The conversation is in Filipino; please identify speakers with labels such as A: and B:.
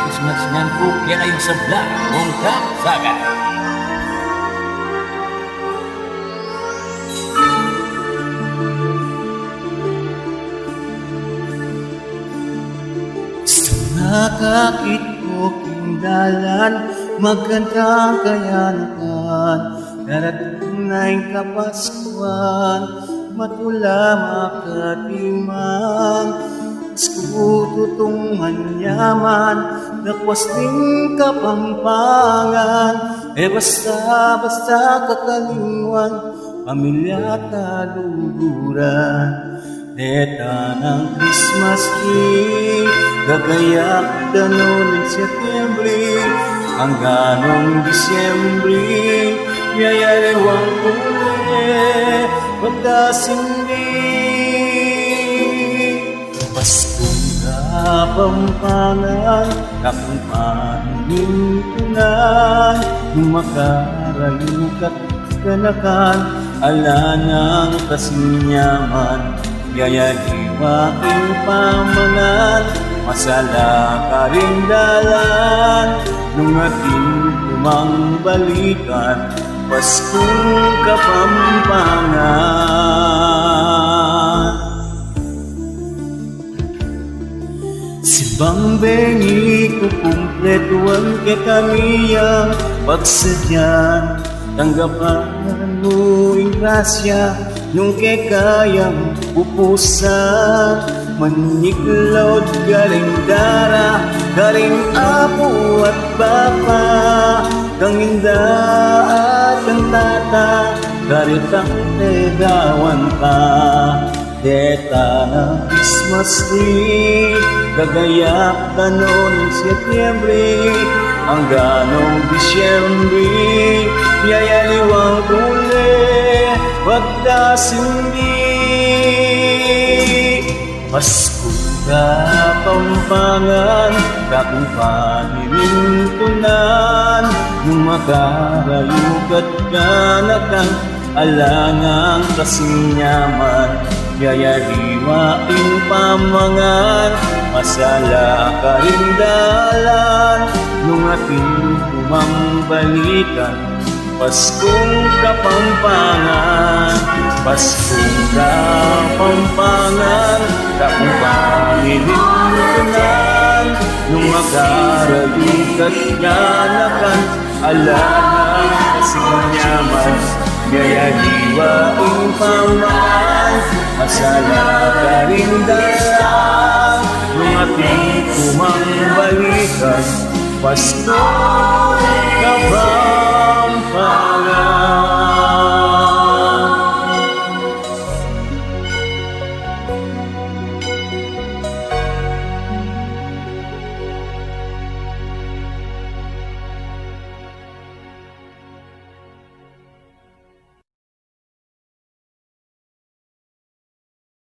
A: Christmas ngan po yan ay sa vlog mong Saga.
B: Nakakit ko kindalan, magandang kayanakan, darating na'y Kapaskuhan, matula makatimang, iskututong manyaman, nakwas ding kapampangan, basta kakalingwan, pamilya at kaluguran. Deta ng Christmas tree, gagayak danon ng Setyembre, hanggang Disyembre, yayariwang uli, pagkasindi. Paskong kapampangan, kakumpanin tunan, makarayukat kanakan, ala ng kasinyaman, yayaliwaing pamangan, masala karindalan, nung ating kumang balikan, Paskong kapampangan. Si Bangbengi ko kumpletuan kay kamiyang pagsadyan, tanggapan mo'y grasya, nung kay kayang pupusan, maniklaw galing dara, galing apo at bapa, kang inda at ang tata, garitang negawan ka. Deta ng Christmas tree, gagayak ka noon ng Setyembre, hanggang Disyembre, yayaliwang uli, pagkasindi. Pasko kapampangan, kakumpanin tunan, nung makarayukat kanakan, alangang kasinyaman, yayariwaing pamangan, masala karindalan, nung ating kumang balikan, Paskong kapampangan, Paskong kapampangan, kakumpanin tunan, nung makarayukat kanakan, alangang kasinyaman, yayaliwaing pamangan, masala karindalan, nung ating kumang balikan, Paskong kapampangan.